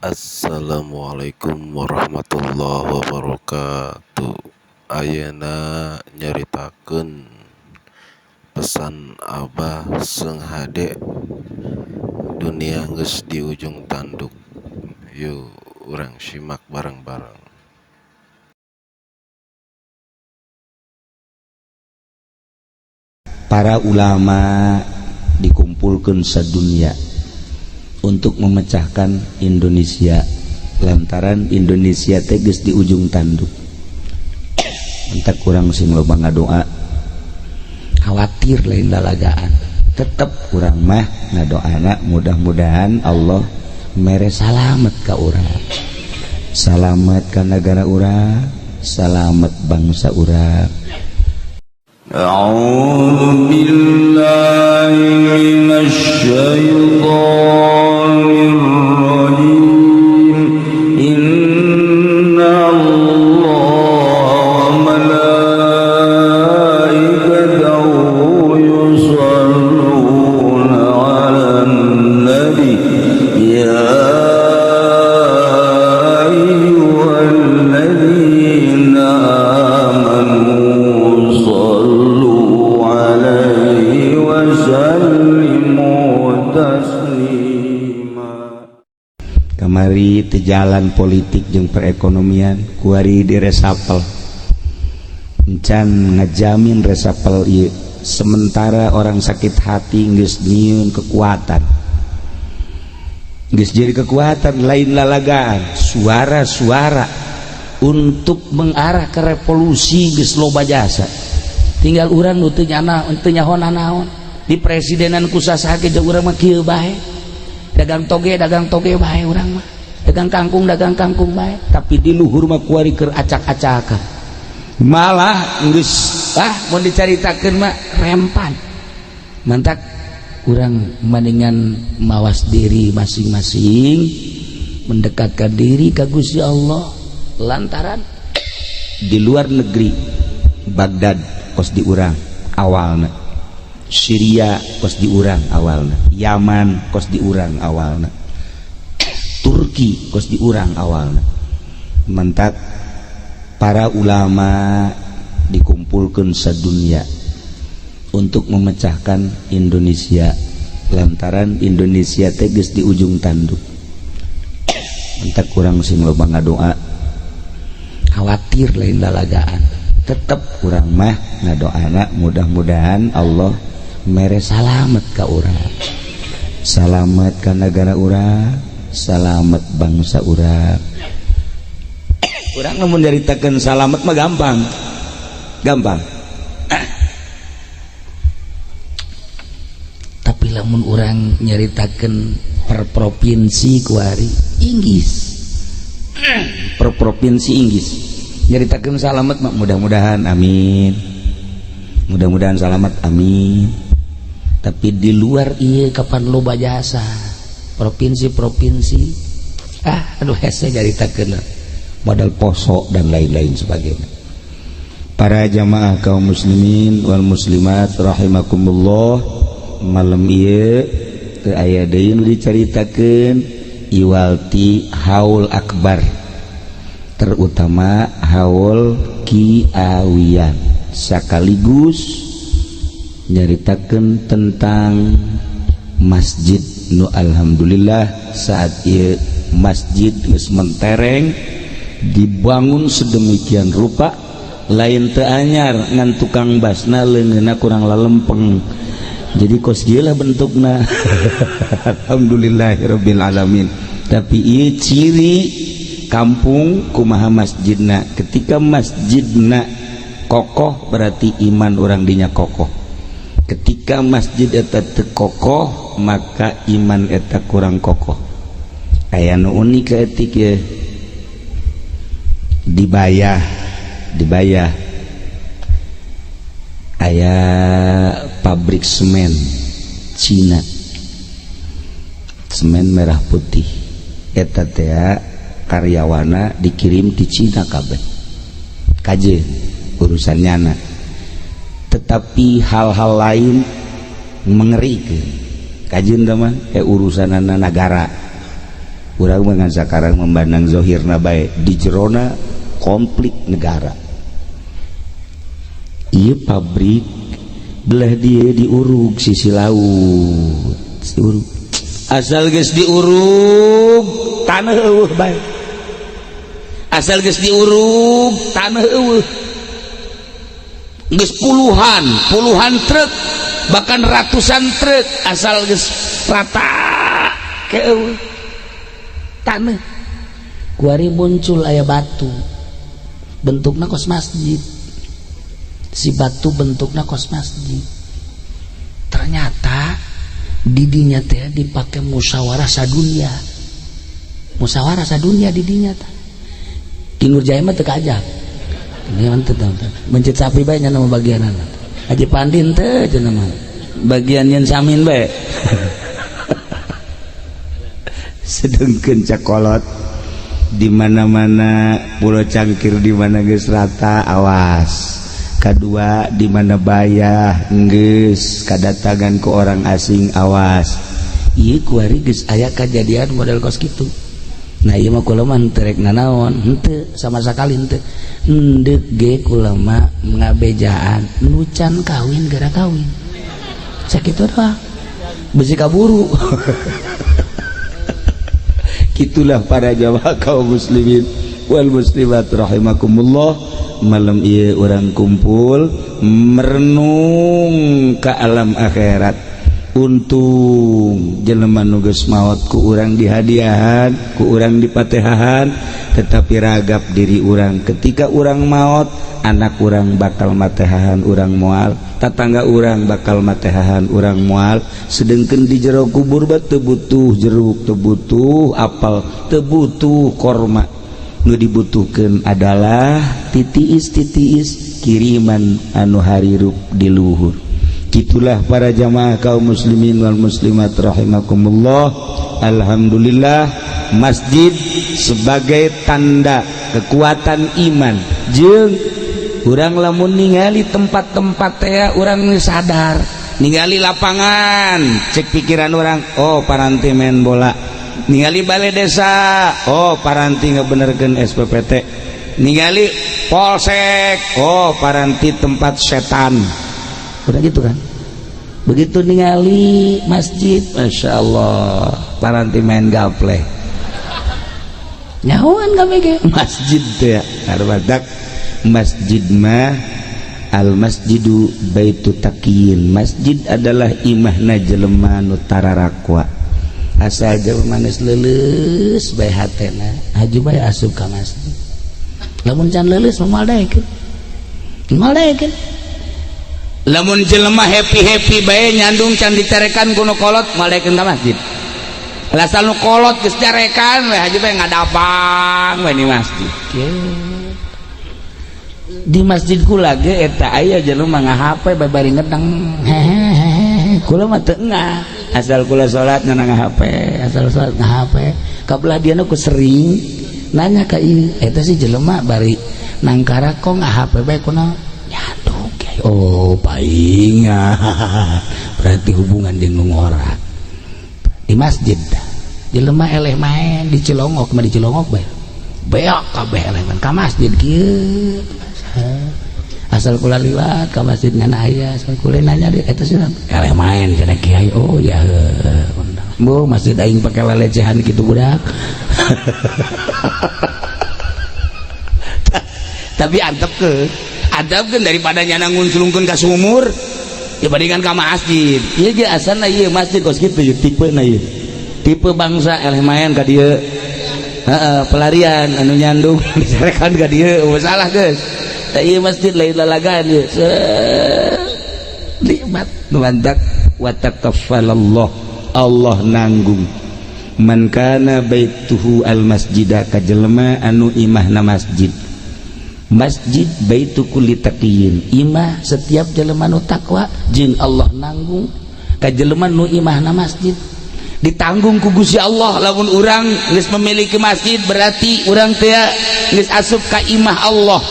Assalamualaikum warahmatullahi wabarakatuh. Ayeuna nyaritakeun pesan Abah Seung Hade, dunia geus di ujung tanduk. Yuk urang simak bareng-bareng. Para ulama dikumpulkan sedunia untuk memecahkan Indonesia lantaran Indonesia teges di ujung tanduk. Entak kurang sing loba ngadoa khawatir lain lalagaan, tetep kurang mah ngadoana mudah-mudahan Allah mere salamet ka urang, salamet ka negara urang, salamet bangsa urang. أعوذ بالله من الشيطان الرجيم إن الله وملائكته يصلون على النبي يا أيها الذين آمنوا Kamari teu jalan politik jeung perekonomian kuari diresapel encan ngajamin resapel ieu sementara orang sakit hati geus nyieun kekuatan, geus jadi kekuatan lain lalagaan suara-suara untuk mengarah ke revolusi geus loba jasa. Tinggal urang nu teu nyaho naon di presidenan kusaha ge jeung urang mah kieu bae, dagang toge bae urang mah, dagang kangkung bae, tapi di luhur mah kuari keur acak-acakan malah geus mun dicaritakeun mah rempan. Mantak urang mendingan mawas diri masing-masing mendekatkan diri ka Gusti Allah lantaran di luar negeri Baghdad kos di urang awalna, Syria kos di urang awalna, Yaman kos di urang awalna, Turki kos di urang awalna. Mentak para ulama dikumpulkan sedunia untuk memecahkan Indonesia lantaran Indonesia teges di ujung tanduk. Mentak kurang sing loba ngadoa khawatir lain lalagaan, tetep kurang mah ngadoana mudah-mudahan Allah mere salamet ka urang, salamet ka negara urang, salamet bangsa urang. Urang lamun nyaritakeun salamet mah gampang tapi lamun urang nyaritakeun per provinsi kuari inggis per provinsi inggis nyaritakeun salamet mah mudah-mudahan amin, mudah-mudahan salamet amin. Tapi di luar ieu kapan loba jasa provinsi-provinsi aduh hese nyaritakeun modal poso dan lain-lain sebagainya. Para jamaah kaum muslimin wal muslimat rahimakumullah, malam ieu teu aya deui nu dicaritakeun iwalti haul akbar, terutama haul kiawian, sekaligus nyaritakeun tentang masjid nu alhamdulillah saat ieu masjid geus mentereng dibangun sedemikian rupa, lain teu anyar ngan tukang basna leungeunna kurang lalempeng, jadi kos ieu lah bentukna alhamdulillahirabbil alamin. Tapi ieu ciri kampung kumaha masjidna, ketika masjidna kokoh berarti iman orang dinya kokoh, ketika masjid eta teu kokoh maka iman eta kurang kokoh. Aya nu unik etik ye dibayah aya pabrik semen Cina, semen merah putih eta teh karyawana dikirim di Cina kabeh kaje urusannya. Tetapi hal-hal lain mengerikan kajian teman urusan negara urang mah sakarang memandang zahirna bae di jerona konflik negara. Ieu pabrik belah dia diurug sisi laut, diurug. Asal geus diurug tanah eueuh bae. Asal geus diurug tanah eueuh. Geus puluhan truk, bahkan ratusan truk asal geus rata ke eueuh tanah. Kuari muncul aya batu. Bentukna kos masjid. Si batu bentukna kos masjid. Ternyata didinya teh dipake musyawarah sadunia. Musyawarah sadunia didinya teh. Di Nurjaya mah teu kaajab. Ini mantep mencit sapi bae nya nama bagianana. Haji Pandin teh cenah mah. Bagian yen samin bae. Sedengkeun cakolot di mana-mana pulau cangkir di mana geus rata awas. Kedua di mana bayah geus kadatangan ku orang asing awas. Ieu kuari geus aya kejadian model kos kitu. Nah ieu mah kula mah teu rek nanaon, henteu sama sakali henteu. Hendeuk ge kula mah ngabejaan nu can kawin gara kawin. Sakitu doang. Bisi kaburu. Itulah para jamaah kaum muslimin wal muslimat rahimakumullah. Malam ieu urang kumpul merenung ka alam akhirat. Untung jelema nu geus maot ku urang dihadiahan, ku urang dipatehahan, tetapi ragap diri urang ketika urang maot, anak urang bakal matehahan urang moal, tatangga urang bakal matehahan urang moal. Sedengkeun di jero kubur ba teu butuh jeruk, teu butuh apel, teu butuh korma. Nu dibutuhkeun adalah titiis kiriman anu harirup di luhur. Itulah para jamaah kaum muslimin wal muslimat rahimakumullah. Alhamdulillah masjid sebagai tanda kekuatan iman. Jeung urang lamun ningali tempat-tempat teh urang sadar, ningali lapangan cek pikiran orang, oh paranti main bola. Ningali balai desa, oh paranti ngebenerkeun SPPT. Ningali polsek, oh paranti tempat setan. Udah gitu kan. Begitu ningali masjid, masya Allah paranti main gaple. Nyahuan kami ke masjid teh arbadak. Masjid mah al masjidu baitu taqiyin. Masjid adalah imahna jelema nu tararakwa. Asal jelema manis leuleus bae hatena haju bae asup ka masjid. Lamun can leuleus moal daekeun. Moal daekeun. Lamun jelema happy bae nyandung can diterekan kuno kolot moal daekeun ka masjid. Lasal nu kolot geus derekan we haju bae ngadapang we di masjid. Di masjid kula ge eta aya jelema ngahape babari ngedang hehehe kula mah teu engah asal kula salat ngan ngahape asal salat ngahape kabelah dieu ku sering nanya ka ieu eta si jelema bari nangkara kok ngahape bae kunaon nyandung kiai. Oh paing berarti hubungan jeung nu ngora di masjid jelema eleh main di Cilongok mah di Cilongok bae beok kabeh eleh ka masjid kieu. Asal kula liwat ka masjid ngan aya asal kula nanya dia eta sih eleh main cenah kiai. Oh ya bu masjid aing pake lelecehan kitu budak. Tapi antepkeun daripada nyana ngunculungkeun ka sumur dibandingkan ka masjid. Ieu ge asalna ieu masjid kos kitu ieu tipena ieu tipe bangsa eleh main ka dieu. Pelarian anu nyandung disarekan ka dieu salah geus. Ieu masjid lain lalagaan ieu. Nikmat nuandak wa takaffalallah. Allah nanggung. Man kana baituhu al masjidah ka jelema anu imahna masjid. Masjid baitu kulli taqiyin. Imah setiap jelema nu takwa jeung Allah nanggung ka jelema nu imahna masjid. Ditanggung ku Gusti Allah. Lamun urang geus memiliki masjid berarti urang teh geus asup ka imah Allah.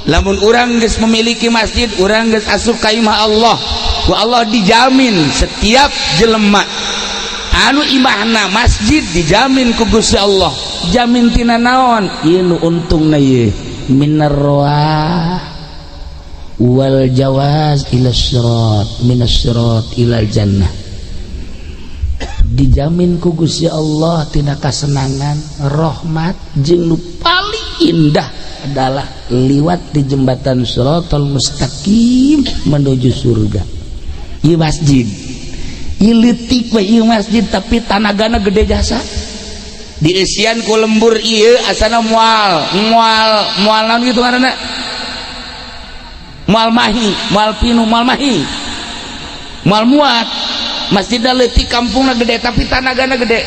Lamun urang geus memiliki masjid urang geus asup ka imah Allah. Ku Allah dijamin setiap jelema anu imahna masjid dijamin ku Gusti Allah. Jamin tina naon? Ieu nu untungna ieu minar rawah wal jawaz ila sirat minas sirat ilal jannah. Dijamin ku Gusti Allah tina kasenangan, rahmat jeung nu paling indah adalah liwat di jembatan Shiratal Mustaqim menuju surga. Ieu masjid ieu leutik we ieu masjid tapi tanagana gede jasa. Diisian ku lembur ieu asana moal naon gitu ngaranna? Moal mahi, moal pinu, moal mahi. Moal muat. Masjidna leutik kampungna gede tapi tanagana gede.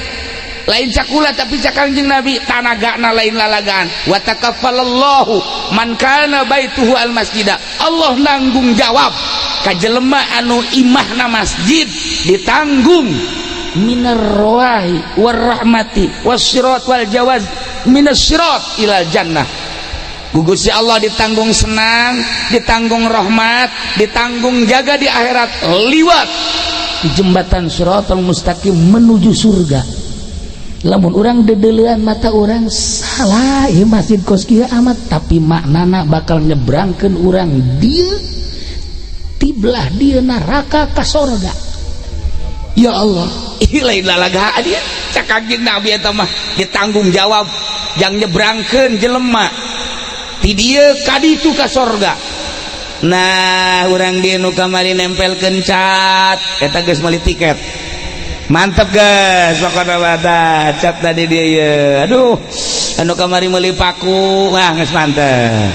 Lain cakula tapi cakangjing Nabi tanagana lain lalagaan. Wa takaffalallahu man kana baituhu al masjida. Allah nanggung jawab ka jelema anu imahna masjid ditanggung minar rawahi war rahmati wasyirat wal jawaz minas syirat ilal jannah. Gugus Allah ditanggung senang, ditanggung rahmat, ditanggung jaga di akhirat liwat di jembatan Shiratal Mustaqim menuju surga. Lamun orang dedelean mata orang salah ieu masjid kos kieu amat tapi maknana bakal nyebrangkeun urang dieu tiblah dieu neraka ka surga. Ya Allah, lain lalaga dia cakaging Nabi eta mah ditanggung jawab yang nyebrangkeun jelema ti dieu ka ditu ka surga. Nah, urang dieu nu kamari nempelkeun cat eta geus meuli tiket. Mantep guys, pokoknya bata cat tadi dia ya. Aduh, anu kamari meuli paku, wah geus mantep.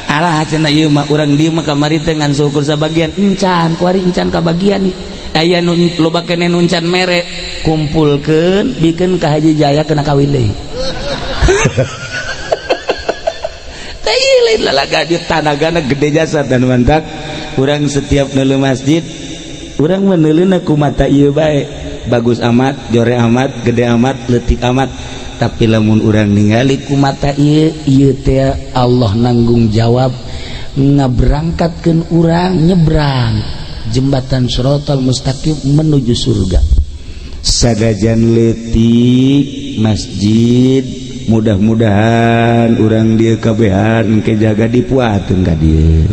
Alah cenah ieu mah urang dieu mah kamari teh ngan syukur sabagian encan, kuari encan kabagian nih. Aya nu loba keneh nu encan mere, kumpulkeun bikeun ka Haji Jaya kena kawin deui. Teh lain lalaga di tanagana gede jasa dan mantap. Urang setiap neuleuh masjid, urang mah neuleuhna ku mata ieu bae. Bagus amat, jore amat, gede amat, leutik amat. Tapi lamun urang ningali ku mata ieu teh Allah nanggung jawab ngaberangkatkeun urang nyebrang jembatan Shiratal Mustaqim menuju surga. Sadajan leutik masjid, mudah-mudahan urang dieu kabehan ke jaga dipuateun ka dieu.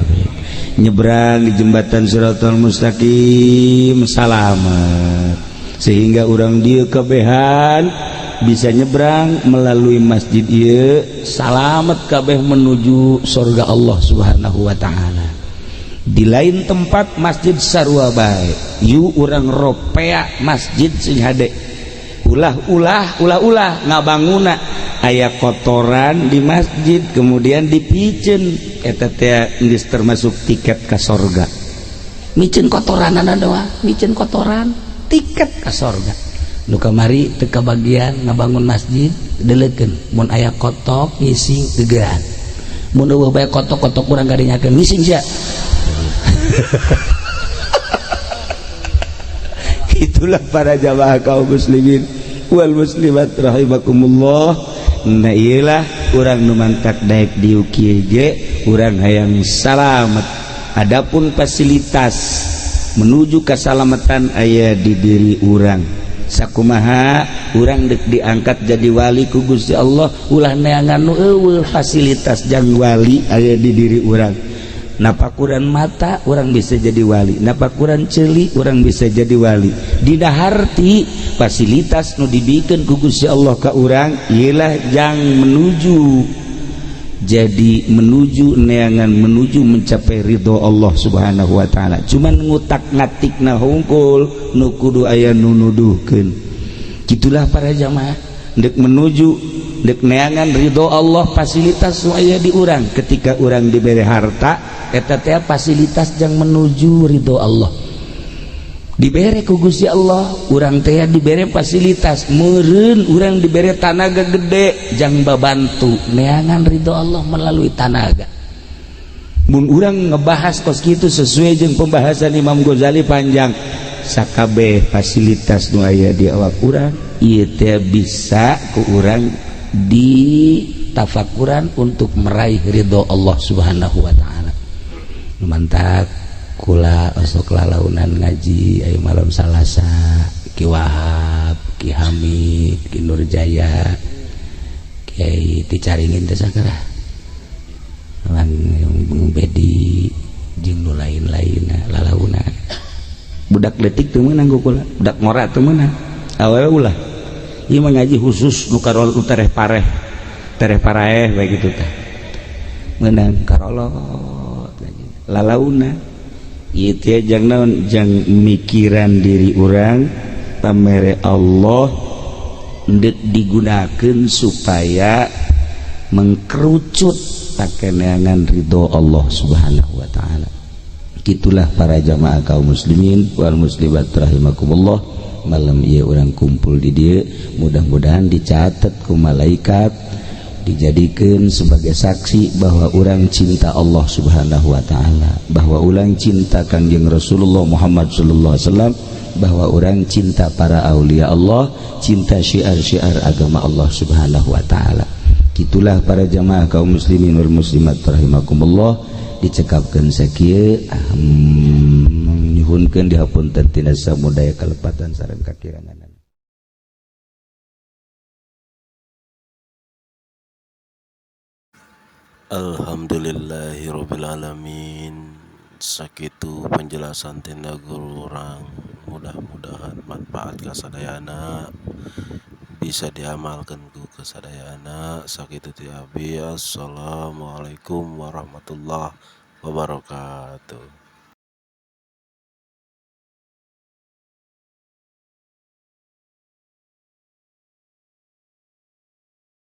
Nyebrang di jembatan Shiratal Mustaqim selamat. Sehingga orang dia kebehan bisa nyebrang melalui masjid ieu salamet kabeh menuju surga Allah Subhanahu wa taala. Di lain tempat masjid sarua bae yu urang ropea masjid sing hade ulah ngabanguna aya kotoran di masjid kemudian dipiceun eta teh geus termasuk tiket ka surga. Micen kotoranana doang, micen kotoran tiket ka surga. Nu kamari teu kabagian ngabangun masjid deulekeun mun aya kotok ngising teugean. Mun eueuh bae kotok-kotok urang gadengakeun ngising sia. Itulah para jamaah kaum muslimin wal muslimat rahimakumullah. Nah iyalah urang nu mantak daek dieu kieu ge urang hayang salamet. Adapun fasilitas menuju keselamatan aya di diri urang. Sakumaha urang dek diangkat jadi wali ku Gusti Allah ulah neangan nu eueuh fasilitas jang wali aya di diri urang. Napakuran mata orang bisa jadi wali, napakuran ceuli orang bisa jadi wali. Di daharti fasilitas nu dibikeun ku Gusti Allah ka urang ialah jang menuju jadi menuju neangan menuju mencapai ridho Allah Subhanahu wa taala. Cuman ngutak ngatikna hungkul nu kudu aya nu nuduhkeun. Gitulah para jamaah dek menuju dek neangan ridho Allah fasilitas nu aya di urang. Ketika urang diberi harta eta teh fasilitas jang menuju ridho Allah. Dibere ku Gusti Allah, urang teh dibere fasilitas, meureun urang dibere tanaga gede jang babantu neangan ridho Allah melalui tanaga. Mun urang ngebahas kos kitu sesuai jeung pembahasan Imam Ghazali panjang, sakabeh fasilitas nu aya di awak urang ieu teh bisa ku urang ditafakuran untuk meraih ridho Allah Subhanahu wa taala. Mantap kula osok lalaunan ngaji ayo malam Salasa Ki Wahab, Ki Hamid, Ki Nurjaya, Kiai Ticaringin teh sakara lan Bedi jeung nu lain-lainna lalauna budak letik teu meunang kula budak ngora teu meunang awewe ulah ieu mah ngaji khusus nu karol tereh paraeh bae kitu teh meunang karolot lalauna ieu teh jang naon jang mikiran diri urang pamere Allah ndek digunakeun supaya mengkerucut takeneangan ridho Allah subhanahu wa ta'ala. Itulah para jamaah kaum muslimin wal muslimat rahimakumullah, malam ieu urang kumpul di dieu mudah-mudahan dicatat ku malaikat, dijadikan sebagai saksi bahwa urang cinta Allah subhanahu wa ta'ala, bahwa urang cinta Kangjeng Rasulullah Muhammad sallallahu alaihi wasallam, bahwa orang cinta para aulia Allah, cinta syiar-syiar agama Allah subhanahu wa ta'ala. Itulah para jamaah kaum muslimin wal muslimat rahimakumullah, dicekapkeun sakieu nyuhunkeun dihapunten tina samudaya kalepatan sareng kakirangan. Alhamdulillahirabbil alamin. Sakitu penjelasan tina guru urang, mudah-mudahan manfaat kasadayana bisa diamalkan ku kasadayana. Sakitu ti abi, assalamualaikum warahmatullahi wabarakatuh.